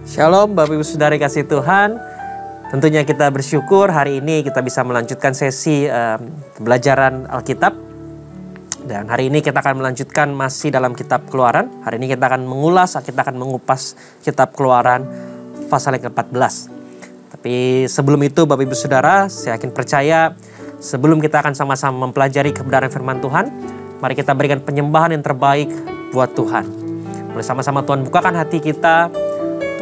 Shalom Bapak Ibu Saudara kasih Tuhan. Tentunya kita bersyukur hari ini kita bisa melanjutkan sesi pembelajaran Alkitab. Dan hari ini kita akan melanjutkan masih dalam kitab Keluaran. Hari ini kita akan mengulas, kita akan mengupas kitab Keluaran pasal yang ke-14. Tapi sebelum itu Bapak Ibu Saudara, saya yakin percaya sebelum kita akan sama-sama mempelajari kebenaran firman Tuhan, mari kita berikan penyembahan yang terbaik buat Tuhan. Mari sama-sama Tuhan bukakan hati kita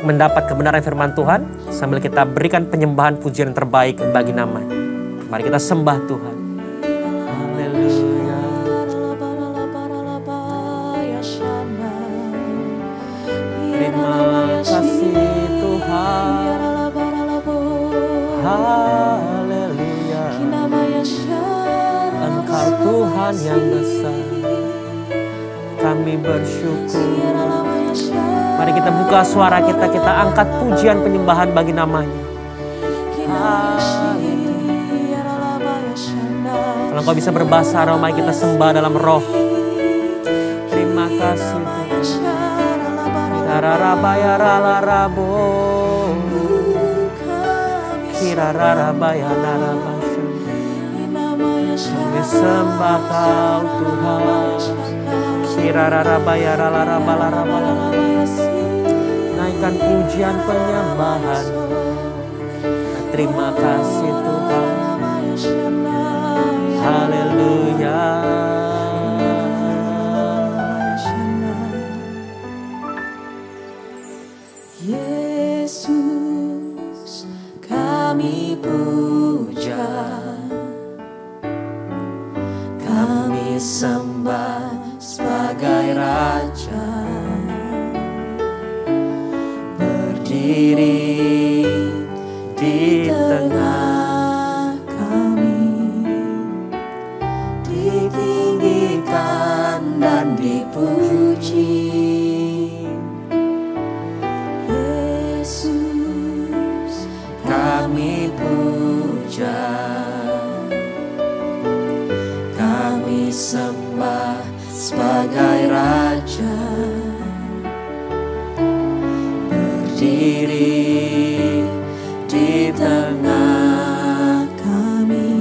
mendapat kebenaran firman Tuhan sambil kita berikan penyembahan pujian yang terbaik bagi nama-Nya. Mari kita sembah Tuhan. Haleluya. Terima kasih Tuhan. Haleluya. Engkau Tuhan yang besar. Kami bersyukur. Mari kita buka suara kita, kita angkat pujian penyembahan bagi nama-Nya. Kalau engkau bisa berbahasa roh, mari kita sembah dalam roh. Terima kasih Tuhan. Kirararabaya ralarabo. Kirararabaya larabasya. Kami sembah Kau Tuhan. Kirararabaya ralarabala. Naikkan pujian penyembahan. Terima kasih Tuhan. Haleluya. Yesus kami puja, kami sembah sebagai Raja. Berdiri di tengah kami, ditinggikan dan dipuji. Yesus kami puja, kami sembah sebagai Raja. Berdiri di tengah kami,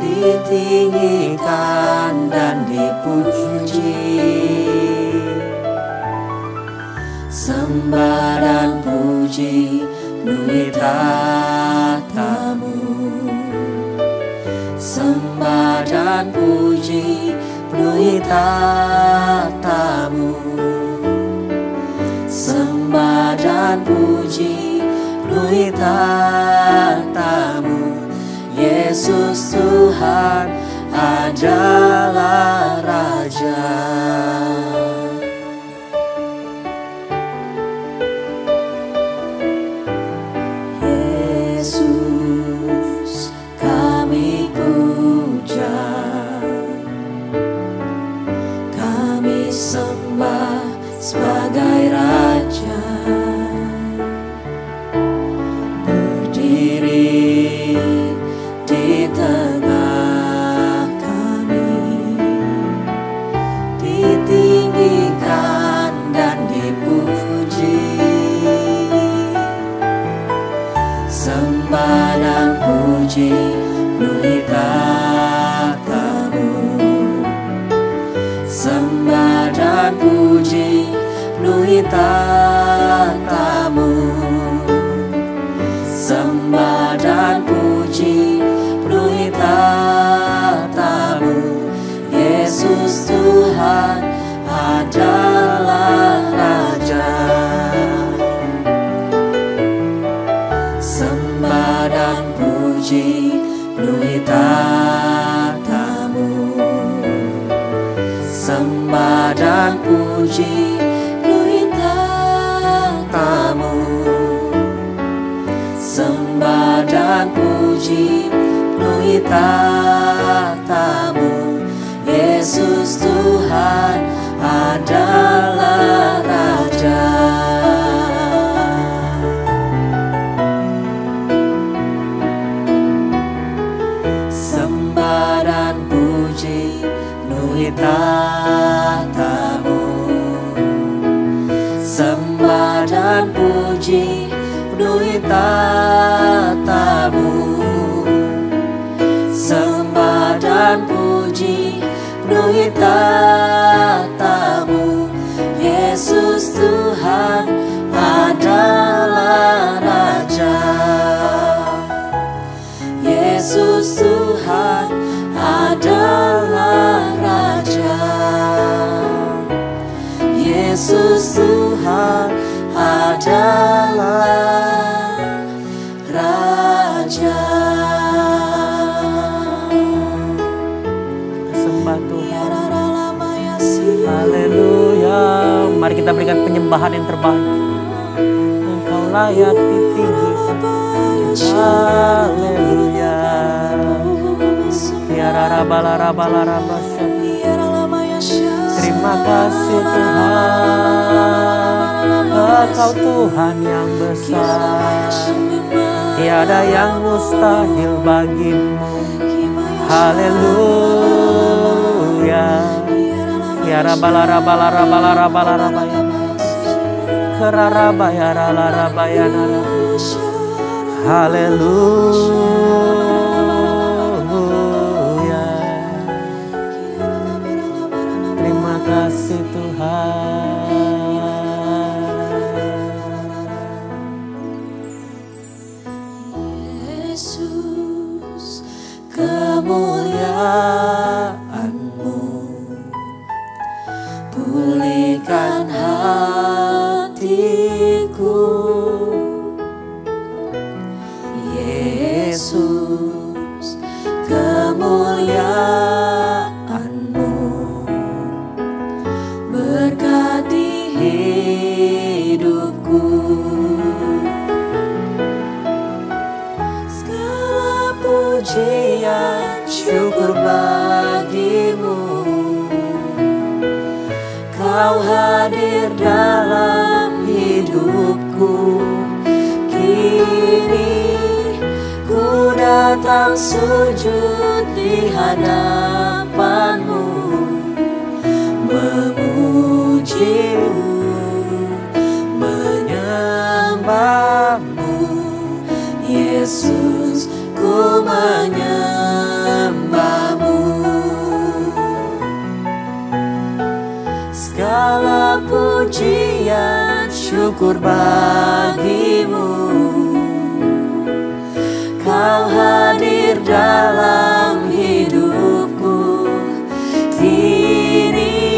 ditinggikan dan dipuji. Sembah dan puji penuhi tatamu. Sembah dan puji penuhi tatamu. Sembah dan puji penuhi tatamu. Yesus Tuhan adalah Raja. Yesus kami puja, kami sembah sebagai Raja. Berdiri di tengah kami, ditinggikan dan dipuji. Sembah dan puji penuhi tatamu. Sembah dan puji penuhi tatamu. Sembah dan puji penuhi tatamu. Yesus Tuhan adalah Raja. Sembah dan puji penuhi tatamu. Sembah dan puji penuhi tatamu. Sembah dan puji penuhi tatamu. Yesus Tuhan adalah Raja. Sembah dan puji penuhi tatamu. Sembah Sembah dan puji penuhi tatamu. Sembah dan puji penuhi tatamu. Yesus Tuhan adalah Raja. Yesus Tuhan adalah Raja. Yesus Tuhan adalah Raja. Sembah Tuhan. Haleluya. Mari kita berikan penyembahan yang terbaik. Engkau layak ditinggikan. Haleluya. Terima kasih Tuhan, Engkau Tuhan yang besar, tiada yang mustahil bagimu. Haleluya. Haleluya. Terima kasih Tuhan. Yesus, kemuliaan-Mu pulihkan hatiku. Yesus, kemuliaan-Mu berkati hidupku. Segala pujian syukur bagimu. Kau hadir dalam hidupku. Kini ku datang sujud di hadapan-Mu, memuji-Mu, menyembah-Mu. Yesus, ku menyembah-Mu. Segala pujian syukur bagimu. Kau hadir dalam hidupku. Kini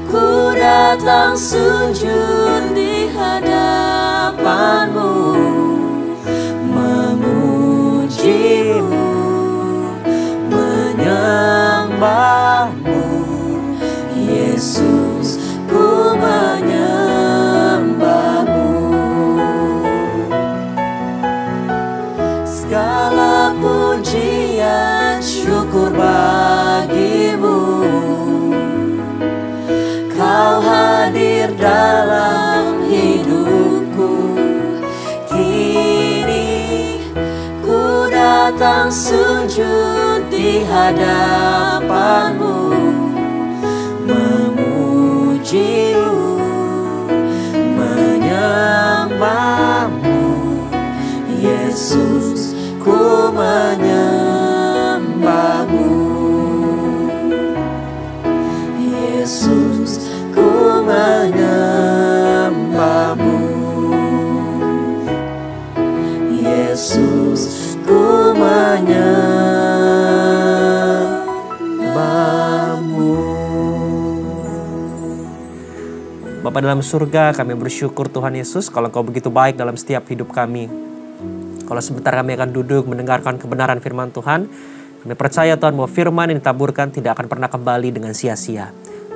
ku datang sujud di hadapan-Mu, memuji-Mu, menyembah-Mu. Yesus, ku menyembah-Mu. Segala pujian syukur bagimu. Kau hadir dalam hidupku. Kini ku datang sujud di hadapan-Mu, memuji-Mu, menyembah-Mu. Yesus, ku menyembah-Mu. Yesus, ku menyembah-Mu. Yesus, ku menyembah-Mu. Bapa dalam surga, kami bersyukur Tuhan Yesus kalau Engkau begitu baik dalam setiap hidup kami. Kalau sebentar kami akan duduk mendengarkan kebenaran firman Tuhan, kami percaya Tuhan bahwa firman yang ditaburkan tidak akan pernah kembali dengan sia-sia.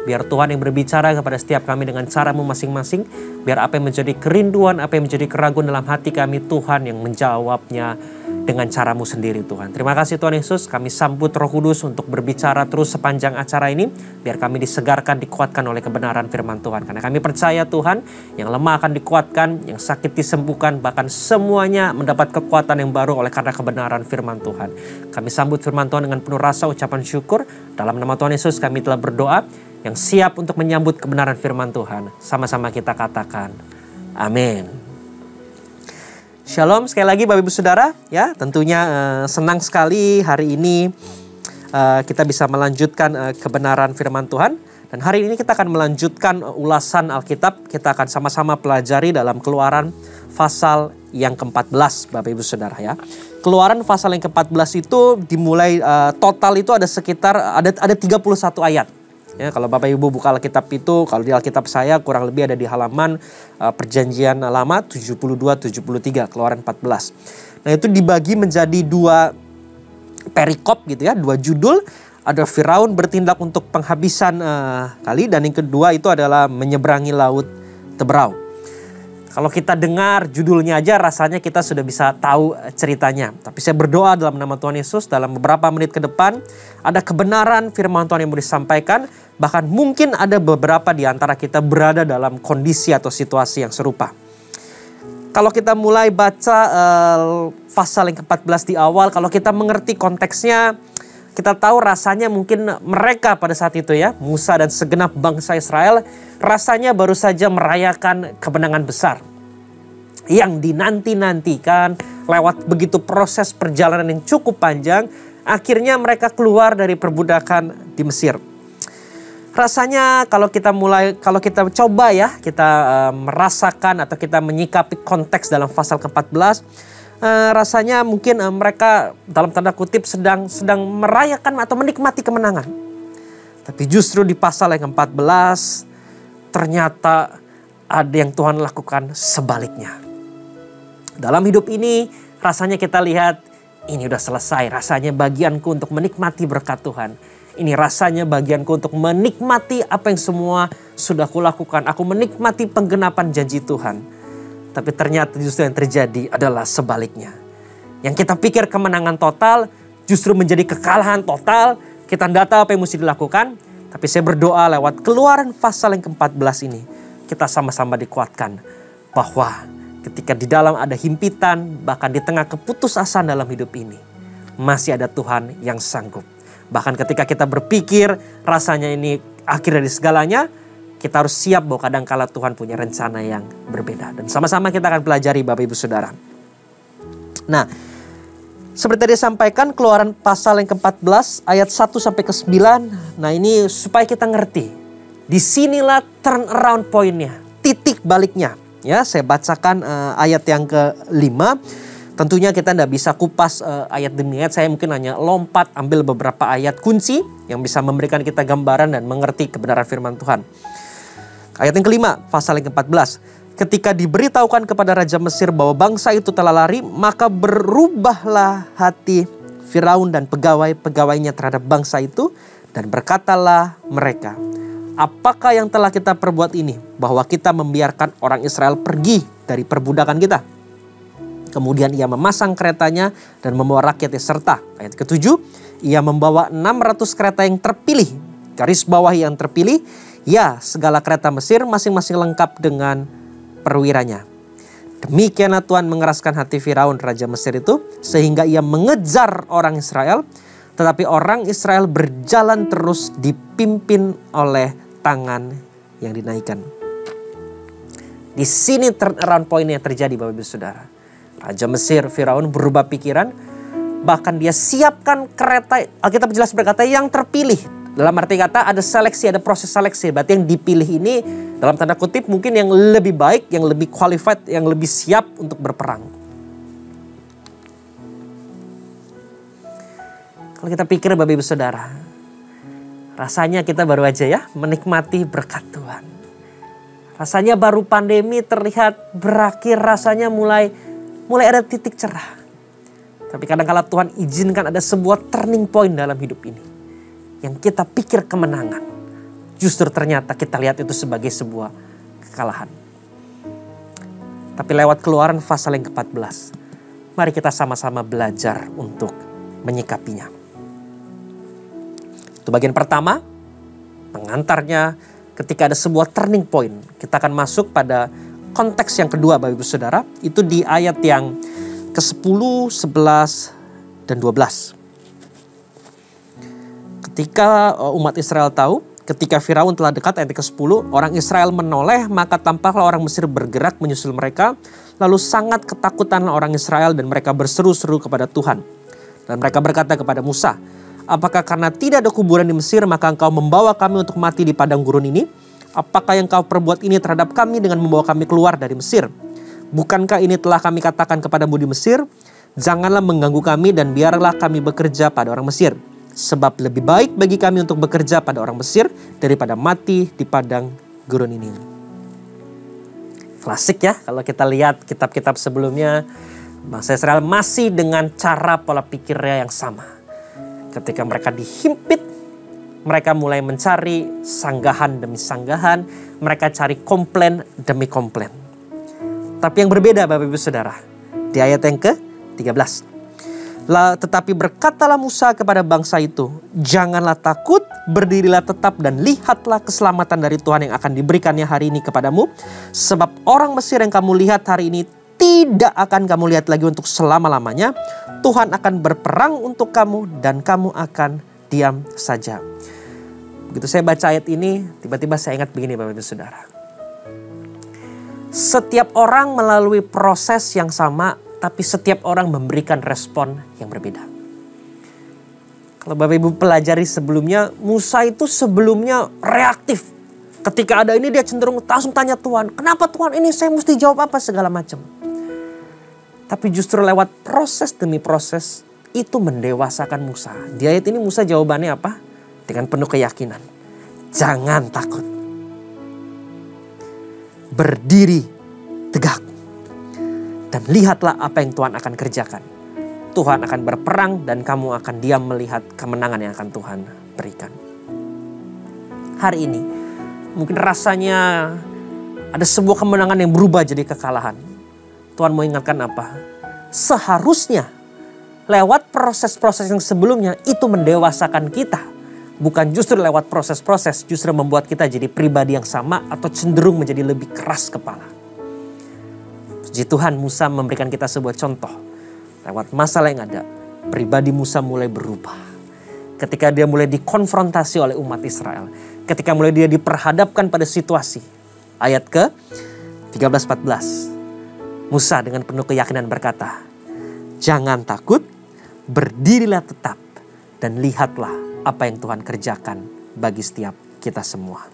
Biar Tuhan yang berbicara kepada setiap kami dengan cara-Mu masing-masing. Biar apa yang menjadi kerinduan, apa yang menjadi keraguan dalam hati kami, Tuhan yang menjawabnya dengan cara-Mu sendiri Tuhan. Terima kasih Tuhan Yesus, kami sambut Roh Kudus untuk berbicara terus sepanjang acara ini. Biar kami disegarkan, dikuatkan oleh kebenaran firman Tuhan. Karena kami percaya Tuhan, yang lemah akan dikuatkan, yang sakit disembuhkan, bahkan semuanya mendapat kekuatan yang baru oleh karena kebenaran firman Tuhan. Kami sambut firman Tuhan dengan penuh rasa ucapan syukur. Dalam nama Tuhan Yesus kami telah berdoa, yang siap untuk menyambut kebenaran firman Tuhan. Sama-sama kita katakan, Amin. Shalom sekali lagi Bapak Ibu Saudara, ya tentunya senang sekali hari ini kita bisa melanjutkan kebenaran firman Tuhan. Dan hari ini kita akan melanjutkan ulasan Alkitab. Kita akan sama-sama pelajari dalam Keluaran pasal yang ke-14 Bapak Ibu Saudara ya. Keluaran pasal yang ke-14 itu dimulai total itu ada sekitar ada 31 ayat. Ya, kalau Bapak Ibu buka Alkitab itu, kalau di Alkitab saya kurang lebih ada di halaman Perjanjian Lama 72-73, Keluaran 14. Nah itu dibagi menjadi dua perikop gitu ya, dua judul. Ada Firaun bertindak untuk penghabisan kali, dan yang kedua itu adalah menyeberangi laut Teberau. Kalau kita dengar judulnya aja rasanya kita sudah bisa tahu ceritanya. Tapi saya berdoa dalam nama Tuhan Yesus dalam beberapa menit ke depan ada kebenaran firman Tuhan yang mau disampaikan. Bahkan mungkin ada beberapa di antara kita berada dalam kondisi atau situasi yang serupa. Kalau kita mulai baca pasal yang ke-14 di awal, kalau kita mengerti konteksnya, kita tahu rasanya mungkin mereka pada saat itu ya, Musa dan segenap bangsa Israel, rasanya baru saja merayakan kemenangan besar. Yang dinanti-nantikan lewat begitu proses perjalanan yang cukup panjang, akhirnya mereka keluar dari perbudakan di Mesir. Rasanya kalau kita coba ya, kita merasakan atau kita menyikapi konteks dalam pasal ke-14, rasanya mungkin mereka dalam tanda kutip sedang merayakan atau menikmati kemenangan. Tapi justru di pasal yang ke-14 ternyata ada yang Tuhan lakukan sebaliknya. Dalam hidup ini rasanya kita lihat ini udah selesai, rasanya bagianku untuk menikmati berkat Tuhan. Ini rasanya bagianku untuk menikmati apa yang semua sudah kulakukan. Aku menikmati penggenapan janji Tuhan. Tapi ternyata justru yang terjadi adalah sebaliknya. Yang kita pikir kemenangan total justru menjadi kekalahan total. Kita tidak tahu apa yang mesti dilakukan. Tapi saya berdoa lewat Keluaran pasal yang ke-14 ini, kita sama-sama dikuatkan bahwa ketika di dalam ada himpitan, bahkan di tengah keputusasaan dalam hidup ini, masih ada Tuhan yang sanggup. Bahkan ketika kita berpikir rasanya ini akhir dari segalanya, kita harus siap bahwa kadangkala Tuhan punya rencana yang berbeda. Dan sama-sama kita akan pelajari Bapak Ibu Saudara. Nah, seperti tadi disampaikan Keluaran pasal yang ke-14 ayat 1 sampai ke 9. Nah ini supaya kita ngerti. Disinilah turn around pointnya, titik baliknya. Ya, saya bacakan ayat yang ke-5. Tentunya kita tidak bisa kupas ayat demi ayat. Saya mungkin hanya lompat ambil beberapa ayat kunci yang bisa memberikan kita gambaran dan mengerti kebenaran firman Tuhan. Ayat yang ke-5, pasal yang ke-14. Ketika diberitahukan kepada Raja Mesir bahwa bangsa itu telah lari, maka berubahlah hati Firaun dan pegawai-pegawainya terhadap bangsa itu. Dan berkatalah mereka, apakah yang telah kita perbuat ini? Bahwa kita membiarkan orang Israel pergi dari perbudakan kita. Kemudian ia memasang keretanya dan membawa rakyatnya serta. Ayat ke-7, ia membawa 600 kereta yang terpilih. Garis bawah yang terpilih, ya segala kereta Mesir masing-masing lengkap dengan perwiranya. Demikianlah Tuhan mengeraskan hati Firaun Raja Mesir itu, sehingga ia mengejar orang Israel. Tetapi orang Israel berjalan terus dipimpin oleh tangan yang dinaikkan. Di sini turnaround point yang terjadi Bapak Ibu Saudara. Raja Mesir Firaun berubah pikiran, bahkan dia siapkan kereta, Alkitab jelas berkata yang terpilih. Dalam arti kata ada seleksi, ada proses seleksi. Berarti yang dipilih ini dalam tanda kutip mungkin yang lebih baik, yang lebih qualified, yang lebih siap untuk berperang. Kalau kita pikir Bapak Ibu Saudara, rasanya kita baru aja ya menikmati berkat Tuhan. Rasanya baru pandemi terlihat berakhir, rasanya mulai ada titik cerah. Tapi kadang-kala Tuhan izinkan ada sebuah turning point dalam hidup ini. Yang kita pikir kemenangan, justru ternyata kita lihat itu sebagai sebuah kekalahan. Tapi lewat Keluaran pasal yang ke-14, mari kita sama-sama belajar untuk menyikapinya. Itu bagian pertama, pengantarnya ketika ada sebuah turning point. Kita akan masuk pada konteks yang kedua Bapak Ibu Saudara, itu di ayat yang ke-10, 11, dan 12. Ketika umat Israel tahu Ketika Firaun telah dekat, ayat ke-10, orang Israel menoleh, maka tampaklah orang Mesir bergerak menyusul mereka. Lalu sangat ketakutanlah orang Israel dan mereka berseru-seru kepada Tuhan. Dan mereka berkata kepada Musa, apakah karena tidak ada kuburan di Mesir, maka engkau membawa kami untuk mati di padang gurun ini? Apakah yang kau perbuat ini terhadap kami dengan membawa kami keluar dari Mesir? Bukankah ini telah kami katakan kepadamu di Mesir? Janganlah mengganggu kami dan biarlah kami bekerja pada orang Mesir. Sebab lebih baik bagi kami untuk bekerja pada orang Mesir daripada mati di padang gurun ini. Klasik ya, kalau kita lihat kitab-kitab sebelumnya, bangsa Israel masih dengan cara pola pikirnya yang sama. Ketika mereka dihimpit, mereka mulai mencari sanggahan demi sanggahan, mereka cari komplain demi komplain. Tapi yang berbeda Bapak Ibu Saudara, di ayat yang ke-13. Tetapi berkatalah Musa kepada bangsa itu, janganlah takut, berdirilah tetap dan lihatlah keselamatan dari Tuhan yang akan diberikannya hari ini kepadamu. Sebab orang Mesir yang kamu lihat hari ini tidak akan kamu lihat lagi untuk selama-lamanya. Tuhan akan berperang untuk kamu dan kamu akan diam saja. Begitu saya baca ayat ini, tiba-tiba saya ingat begini Bapak Ibu Saudara. Setiap orang melalui proses yang sama, tapi setiap orang memberikan respon yang berbeda. Kalau Bapak Ibu pelajari sebelumnya, Musa itu sebelumnya reaktif. Ketika ada ini dia cenderung langsung tanya Tuhan, kenapa Tuhan ini saya mesti jawab apa segala macam. Tapi justru lewat proses demi proses itu mendewasakan Musa. Di ayat ini Musa jawabannya apa? Dengan penuh keyakinan. Jangan takut. Berdiri tegak. Dan lihatlah apa yang Tuhan akan kerjakan. Tuhan akan berperang dan kamu akan diam melihat kemenangan yang akan Tuhan berikan. Hari ini mungkin rasanya ada sebuah kemenangan yang berubah jadi kekalahan. Tuhan mau ingatkan apa? Seharusnya lewat proses-proses yang sebelumnya itu mendewasakan kita. Bukan justru lewat proses-proses justru membuat kita jadi pribadi yang sama atau cenderung menjadi lebih keras kepala. Puji Tuhan, Musa memberikan kita sebuah contoh. Lewat masalah yang ada, pribadi Musa mulai berubah. Ketika dia mulai dikonfrontasi oleh umat Israel. Ketika mulai dia diperhadapkan pada situasi. Ayat ke 13-14. Musa dengan penuh keyakinan berkata, jangan takut, berdirilah tetap. Dan lihatlah apa yang Tuhan kerjakan bagi setiap kita semua.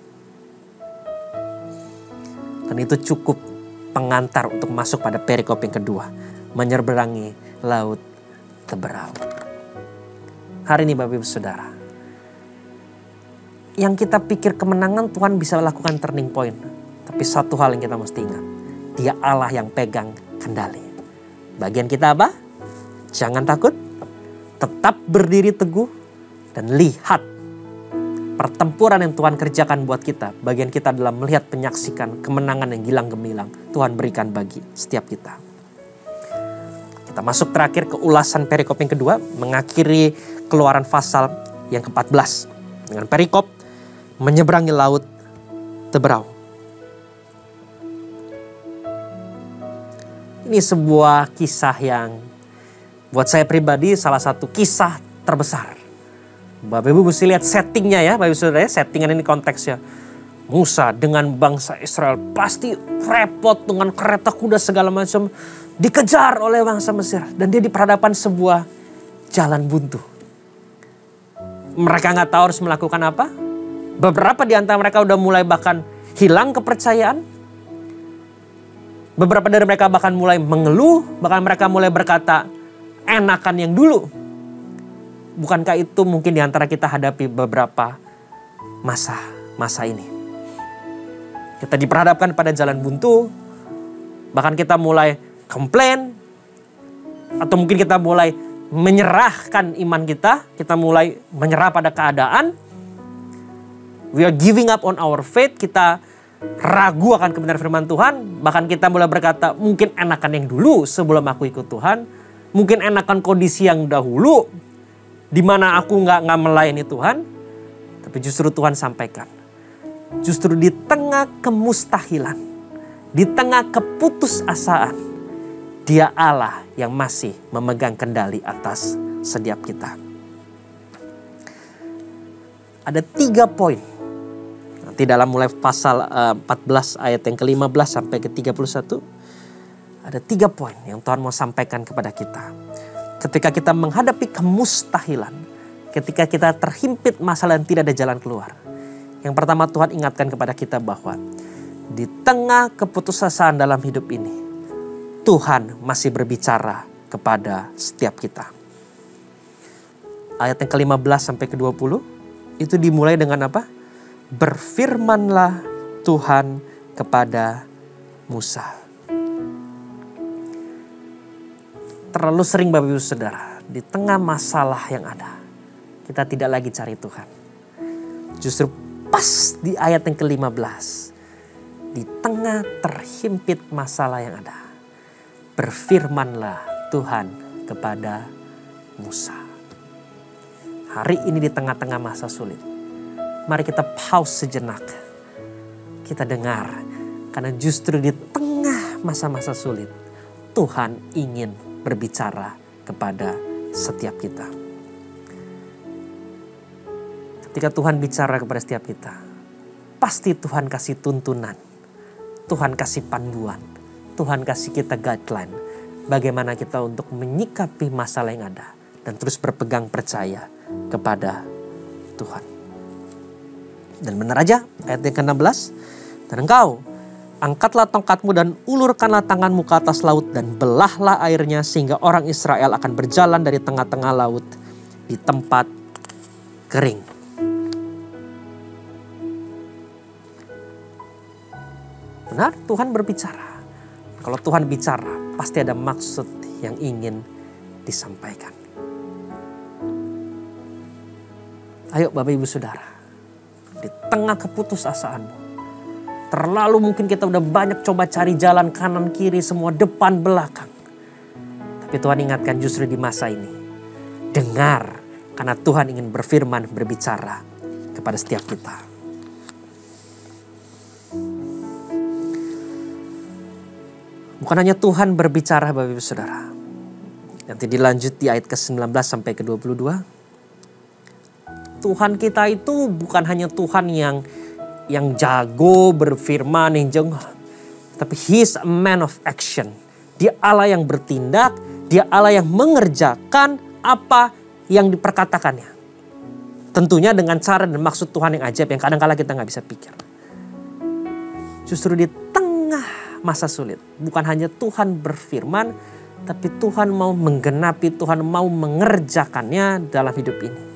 Dan itu cukup pengantar untuk masuk pada perikop yang kedua. Menyeberangi laut Teberau. Hari ini Bapak Ibu Saudara. Yang kita pikir kemenangan Tuhan bisa lakukan turning point. Tapi satu hal yang kita mesti ingat. Dia Allah yang pegang kendali. Bagian kita apa? Jangan takut. Tetap berdiri teguh. Dan lihat pertempuran yang Tuhan kerjakan buat kita. Bagian kita adalah melihat penyaksikan kemenangan yang gilang gemilang Tuhan berikan bagi setiap kita. Kita masuk terakhir ke ulasan perikop yang kedua. Mengakhiri Keluaran pasal yang ke-14. Dengan perikop menyeberangi laut Teberau. Ini sebuah kisah yang buat saya pribadi salah satu kisah terbesar. Bapak Ibu mesti lihat settingnya ya, Bapak Ibu Saudara, settingan ini konteksnya. Musa dengan bangsa Israel pasti repot dengan kereta kuda segala macam. Dikejar oleh bangsa Mesir. Dan dia diperhadapkan sebuah jalan buntu. Mereka nggak tahu harus melakukan apa. Beberapa di antara mereka udah mulai bahkan hilang kepercayaan. Beberapa dari mereka bahkan mulai mengeluh. Bahkan mereka mulai berkata, enakan yang dulu. Bukankah itu mungkin di antara kita hadapi beberapa masa ini. Kita diperhadapkan pada jalan buntu. Bahkan kita mulai komplain. Atau mungkin kita mulai menyerahkan iman kita. Kita mulai menyerah pada keadaan. We are giving up on our faith. Kita ragu akan kebenaran firman Tuhan. Bahkan kita mulai berkata, mungkin enakan yang dulu sebelum aku ikut Tuhan. Mungkin enakan kondisi yang dahulu, di mana aku nggak melayani Tuhan. Tapi justru Tuhan sampaikan. Justru di tengah kemustahilan. Di tengah keputusasaan. Dia Allah yang masih memegang kendali atas setiap kita. Ada 3 poin Nanti dalam mulai pasal 14 ayat yang ke-15 sampai ke-31. Ada 3 poin yang Tuhan mau sampaikan kepada kita. Ketika kita menghadapi kemustahilan. Ketika kita terhimpit masalah dan tidak ada jalan keluar. Yang pertama Tuhan ingatkan kepada kita bahwa di tengah keputusasaan dalam hidup ini. Tuhan masih berbicara kepada setiap kita. Ayat yang ke-15 sampai ke-20 itu dimulai dengan apa? Berfirmanlah Tuhan kepada Musa. Terlalu sering Bapak Ibu Saudara, di tengah masalah yang ada, kita tidak lagi cari Tuhan. Justru pas di ayat yang ke-15, di tengah terhimpit masalah yang ada, berfirmanlah Tuhan kepada Musa. Hari ini di tengah-tengah masa sulit, mari kita pause sejenak. Kita dengar, karena justru di tengah masa-masa sulit, Tuhan ingin berbicara kepada setiap kita. Ketika Tuhan bicara kepada setiap kita, pasti Tuhan kasih tuntunan, Tuhan kasih panduan, Tuhan kasih kita guideline. Bagaimana kita untuk menyikapi masalah yang ada dan terus berpegang percaya kepada Tuhan. Dan benar aja ayat yang ke-16. Dan engkau angkatlah tongkatmu dan ulurkanlah tanganmu ke atas laut dan belahlah airnya sehingga orang Israel akan berjalan dari tengah-tengah laut di tempat kering. Benar, Tuhan berbicara. Kalau Tuhan bicara, pasti ada maksud yang ingin disampaikan. Ayo Bapak Ibu Saudara, di tengah keputusasaanmu, terlalu mungkin kita udah banyak coba cari jalan kanan kiri, semua depan belakang. Tapi Tuhan ingatkan justru di masa ini, dengar, karena Tuhan ingin berfirman, berbicara kepada setiap kita. Bukan hanya Tuhan berbicara Bapak Ibu Saudara. Nanti dilanjut di ayat ke-19 sampai ke-22. Tuhan kita itu bukan hanya Tuhan yang jago berfirman, yang jago. Tapi He is a man of action. Dia Allah yang bertindak. Dia Allah yang mengerjakan apa yang diperkatakannya. Tentunya dengan cara dan maksud Tuhan yang ajaib yang kadang-kala kita gak bisa pikir. Justru di tengah masa sulit, bukan hanya Tuhan berfirman, tapi Tuhan mau menggenapi, Tuhan mau mengerjakannya dalam hidup ini.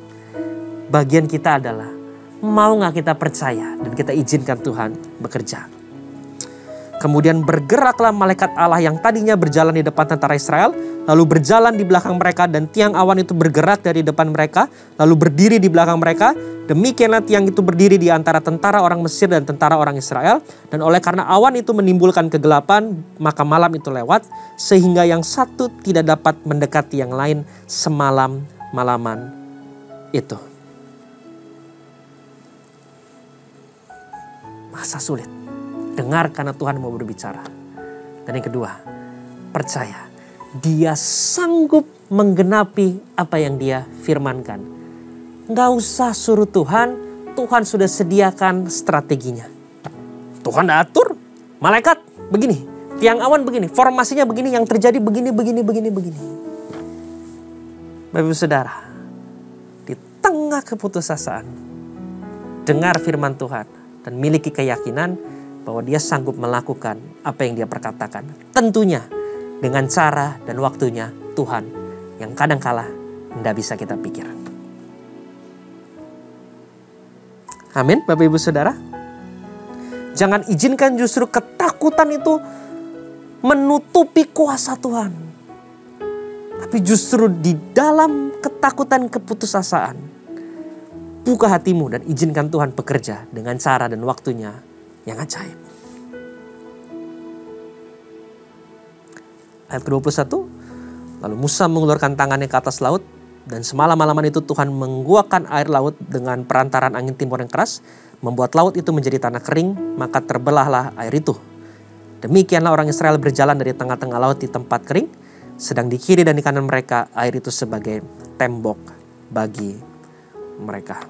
Bagian kita adalah, mau gak kita percaya dan kita izinkan Tuhan bekerja. Kemudian bergeraklah malaikat Allah yang tadinya berjalan di depan tentara Israel, lalu berjalan di belakang mereka dan tiang awan itu bergerak dari depan mereka, lalu berdiri di belakang mereka. Demikianlah tiang itu berdiri di antara tentara orang Mesir dan tentara orang Israel. Dan oleh karena awan itu menimbulkan kegelapan, maka malam itu lewat, sehingga yang satu tidak dapat mendekati yang lain semalam-malaman itu. Masa sulit. Dengar karena Tuhan mau berbicara. Dan yang kedua, percaya. Dia sanggup menggenapi apa yang dia firmankan. Gak usah suruh Tuhan, Tuhan sudah sediakan strateginya. Tuhan atur, malaikat begini, tiang awan begini, formasinya begini, yang terjadi begini. Bapak Ibu Saudara, di tengah keputusasaan, dengar firman Tuhan dan miliki keyakinan bahwa dia sanggup melakukan apa yang dia perkatakan. Tentunya dengan cara dan waktunya Tuhan yang kadang-kala tidak bisa kita pikir. Amin, Bapak Ibu Saudara. Jangan izinkan justru ketakutan itu menutupi kuasa Tuhan. Tapi justru di dalam ketakutan keputusasaan, buka hatimu dan izinkan Tuhan bekerja dengan cara dan waktunya yang ajaib. Ayat ke-21, lalu Musa mengulurkan tangannya ke atas laut, dan semalam-malaman itu Tuhan menguakkan air laut dengan perantaran angin timur yang keras, membuat laut itu menjadi tanah kering, maka terbelahlah air itu. Demikianlah orang Israel berjalan dari tengah-tengah laut di tempat kering, sedang di kiri dan di kanan mereka air itu sebagai tembok bagi mereka.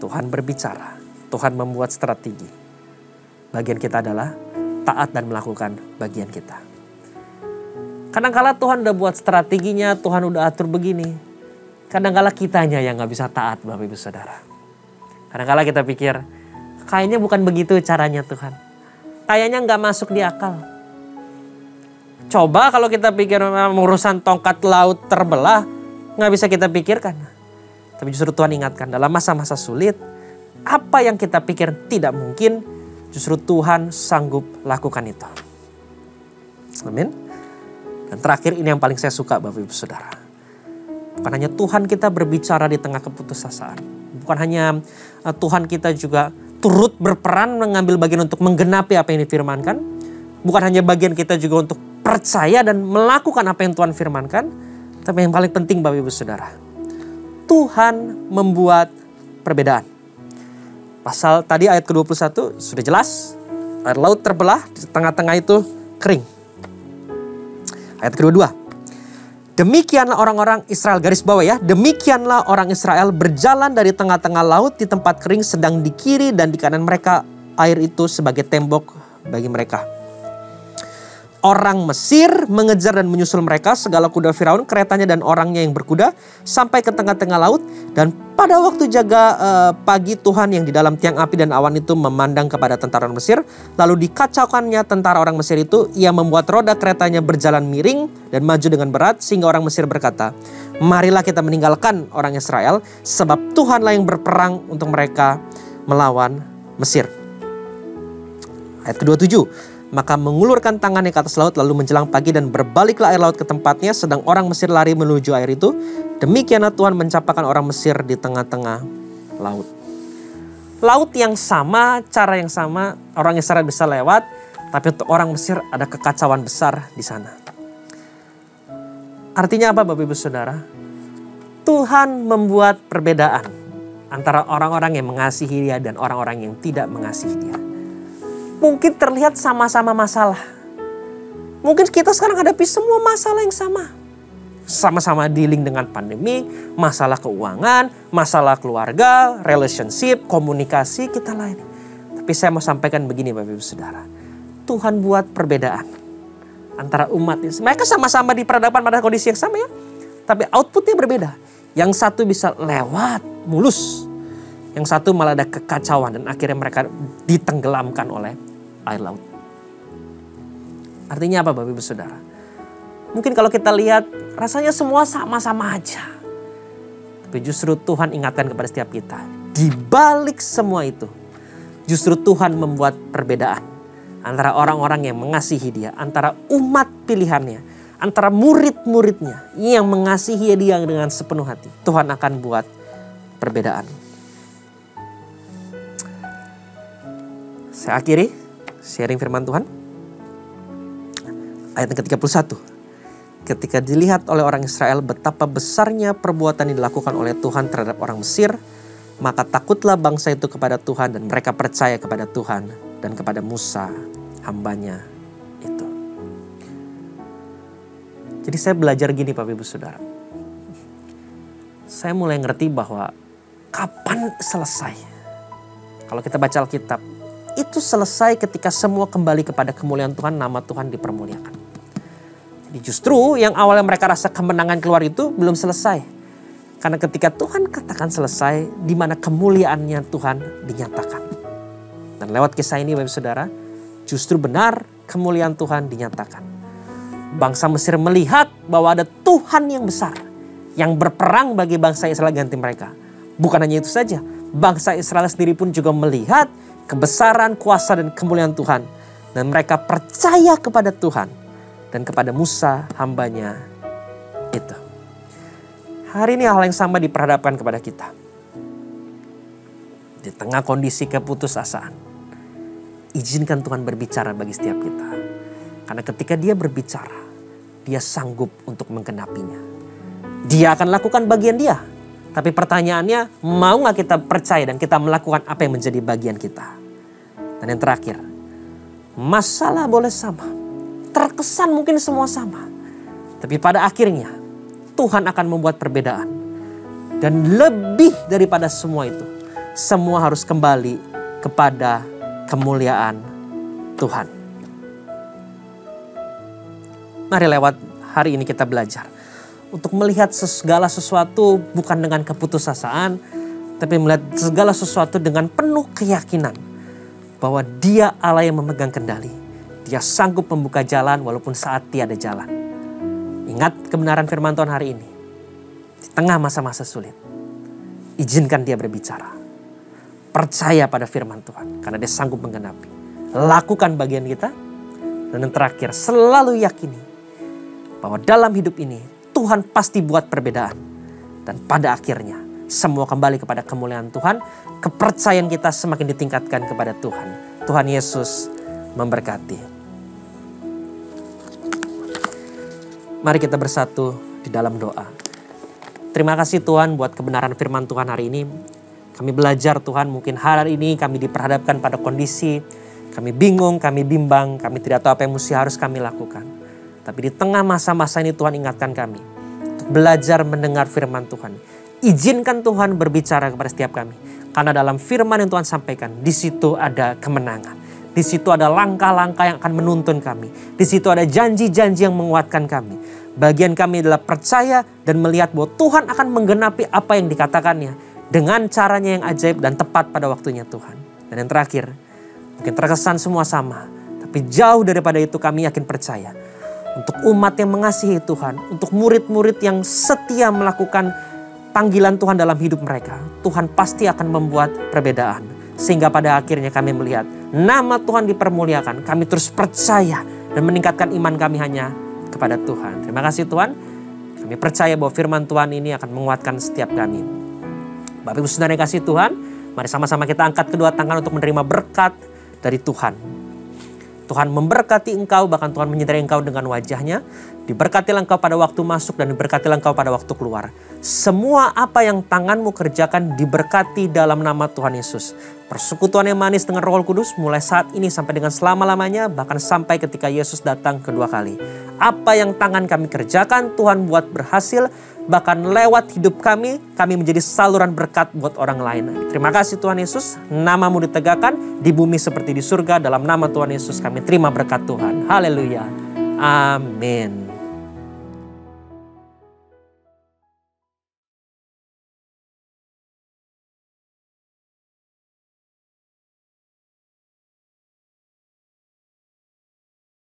Tuhan berbicara Tuhan membuat strategi. Bagian kita adalah taat dan melakukan bagian kita. Kadang-kala Tuhan udah buat strateginya, Tuhan udah atur begini. Kadang-kala kitanya yang gak bisa taat, Bapak Ibu Saudara. Kadang-kala kita pikir, kayaknya bukan begitu caranya Tuhan. Kayaknya gak masuk di akal. Coba kalau kita pikir urusan tongkat laut terbelah, gak bisa kita pikirkan. Tapi justru Tuhan ingatkan, dalam masa-masa sulit, apa yang kita pikir tidak mungkin, justru Tuhan sanggup lakukan itu. Amin. Dan terakhir ini yang paling saya suka Bapak Ibu Saudara. Bukan hanya Tuhan kita berbicara di tengah keputusasaan. Bukan hanya Tuhan kita juga turut berperan mengambil bagian untuk menggenapi apa yang difirmankan. Bukan hanya bagian kita juga untuk percaya dan melakukan apa yang Tuhan firmankan. Tapi yang paling penting Bapak Ibu Saudara, Tuhan membuat perbedaan. Pasal tadi ayat ke-21 sudah jelas. Air laut terbelah, di tengah-tengah itu kering. Ayat kedua. Demikianlah orang-orang Israel, garis bawah ya. Demikianlah orang Israel berjalan dari tengah-tengah laut di tempat kering, sedang di kiri dan di kanan mereka air itu sebagai tembok bagi mereka. Orang Mesir mengejar dan menyusul mereka, segala kuda Firaun, keretanya dan orangnya yang berkuda, sampai ke tengah-tengah laut. Dan pada waktu jaga pagi, Tuhan yang di dalam tiang api dan awan itu memandang kepada tentara orang Mesir. Lalu dikacaukannya tentara orang Mesir itu. Ia membuat roda keretanya berjalan miring dan maju dengan berat, sehingga orang Mesir berkata, marilah kita meninggalkan orang Israel, sebab Tuhanlah yang berperang untuk mereka melawan Mesir. Ayat ke-27. Maka mengulurkan tangannya ke atas laut, lalu menjelang pagi dan berbaliklah air laut ke tempatnya, sedang orang Mesir lari menuju air itu. Demikianlah Tuhan mencampakkan orang Mesir di tengah-tengah laut. Laut yang sama, cara yang sama, orang Israel bisa lewat, tapi untuk orang Mesir ada kekacauan besar di sana. Artinya apa Bapak Ibu Saudara? Tuhan membuat perbedaan antara orang-orang yang mengasihi Dia dan orang-orang yang tidak mengasihi Dia. Mungkin terlihat sama-sama masalah. Mungkin kita sekarang hadapi semua masalah yang sama. Sama-sama dealing dengan pandemi, masalah keuangan, masalah keluarga, relationship, komunikasi kita lain. Tapi saya mau sampaikan begini Bapak Ibu Saudara. Tuhan buat perbedaan antara umat ini. Mereka sama-sama diperhadapkan pada kondisi yang sama ya. Tapi outputnya berbeda. Yang satu bisa lewat mulus. Yang satu malah ada kekacauan dan akhirnya mereka ditenggelamkan oleh air laut. Artinya apa Bapak Ibu Saudara? Mungkin kalau kita lihat rasanya semua sama-sama aja. Tapi justru Tuhan ingatkan kepada setiap kita. Di balik semua itu, justru Tuhan membuat perbedaan. Antara orang-orang yang mengasihi Dia, antara umat pilihannya, antara murid-muridnya yang mengasihi Dia dengan sepenuh hati. Tuhan akan buat perbedaan. Saya akhiri sharing firman Tuhan. Ayat yang ke-31. Ketika dilihat oleh orang Israel betapa besarnya perbuatan yang dilakukan oleh Tuhan terhadap orang Mesir, maka takutlah bangsa itu kepada Tuhan dan mereka percaya kepada Tuhan dan kepada Musa, hambanya itu. Jadi saya belajar gini Bapak Ibu Saudara. Saya mulai ngerti bahwa kapan selesai. Kalau kita baca Alkitab, itu selesai ketika semua kembali kepada kemuliaan Tuhan, nama Tuhan dipermuliakan. Jadi justru yang awalnya mereka rasa kemenangan keluar itu belum selesai. Karena ketika Tuhan katakan selesai, di mana kemuliaannya Tuhan dinyatakan. Dan lewat kisah ini Bapak Saudara, justru benar kemuliaan Tuhan dinyatakan. Bangsa Mesir melihat bahwa ada Tuhan yang besar, yang berperang bagi bangsa Israel ganti mereka. Bukan hanya itu saja, bangsa Israel sendiri pun juga melihat kebesaran, kuasa, dan kemuliaan Tuhan. Dan mereka percaya kepada Tuhan. Dan kepada Musa, hambanya itu. Hari ini hal yang sama diperhadapkan kepada kita. Di tengah kondisi keputusasaan. Izinkan Tuhan berbicara bagi setiap kita. Karena ketika Dia berbicara, Dia sanggup untuk menggenapinya. Dia akan lakukan bagian Dia. Tapi pertanyaannya, mau gak kita percaya dan kita melakukan apa yang menjadi bagian kita? Dan yang terakhir, masalah boleh sama. Terkesan mungkin semua sama. Tapi pada akhirnya, Tuhan akan membuat perbedaan. Dan lebih daripada semua itu, semua harus kembali kepada kemuliaan Tuhan. Mari lewat hari ini kita belajar untuk melihat segala sesuatu bukan dengan keputusasaan, tapi melihat segala sesuatu dengan penuh keyakinan bahwa Dia Allah yang memegang kendali. Dia sanggup membuka jalan walaupun saat tiada jalan. Ingat kebenaran firman Tuhan hari ini. Di tengah masa-masa sulit, izinkan Dia berbicara. Percaya pada firman Tuhan karena Dia sanggup menggenapi. Lakukan bagian kita. Dan yang terakhir, selalu yakini bahwa dalam hidup ini Tuhan pasti buat perbedaan. Dan pada akhirnya semua kembali kepada kemuliaan Tuhan. Kepercayaan kita semakin ditingkatkan kepada Tuhan. Tuhan Yesus memberkati. Mari kita bersatu di dalam doa. Terima kasih Tuhan buat kebenaran firman Tuhan hari ini. Kami belajar Tuhan, mungkin hari ini kami diperhadapkan pada kondisi. Kami bingung, kami bimbang, kami tidak tahu apa yang mesti harus kami lakukan. Tapi di tengah masa-masa ini Tuhan ingatkan kami untuk belajar mendengar firman Tuhan. Izinkan Tuhan berbicara kepada setiap kami. Karena dalam firman yang Tuhan sampaikan, di situ ada kemenangan. Di situ ada langkah-langkah yang akan menuntun kami. Di situ ada janji-janji yang menguatkan kami. Bagian kami adalah percaya dan melihat bahwa Tuhan akan menggenapi apa yang dikatakannya. Dengan caranya yang ajaib dan tepat pada waktunya Tuhan. Dan yang terakhir, mungkin terkesan semua sama. Tapi jauh daripada itu kami yakin percaya. Untuk umat yang mengasihi Tuhan. Untuk murid-murid yang setia melakukan panggilan Tuhan dalam hidup mereka. Tuhan pasti akan membuat perbedaan. Sehingga pada akhirnya kami melihat nama Tuhan dipermuliakan. Kami terus percaya dan meningkatkan iman kami hanya kepada Tuhan. Terima kasih Tuhan. Kami percaya bahwa firman Tuhan ini akan menguatkan setiap kami. Bapak Ibu Saudara yang kasih Tuhan, mari sama-sama kita angkat kedua tangan untuk menerima berkat dari Tuhan. Tuhan memberkati engkau, bahkan Tuhan menyertai engkau dengan wajahnya. Diberkatilah engkau pada waktu masuk dan diberkatilah engkau pada waktu keluar. Semua apa yang tanganmu kerjakan diberkati dalam nama Tuhan Yesus. Persekutuan yang manis dengan Roh Kudus mulai saat ini sampai dengan selama-lamanya, bahkan sampai ketika Yesus datang kedua kali. Apa yang tangan kami kerjakan, Tuhan buat berhasil. Bahkan lewat hidup kami menjadi saluran berkat buat orang lain. Terima kasih Tuhan Yesus, nama-Mu ditegakkan di bumi seperti di surga. Dalam nama Tuhan Yesus kami terima berkat Tuhan. Haleluya. Amin.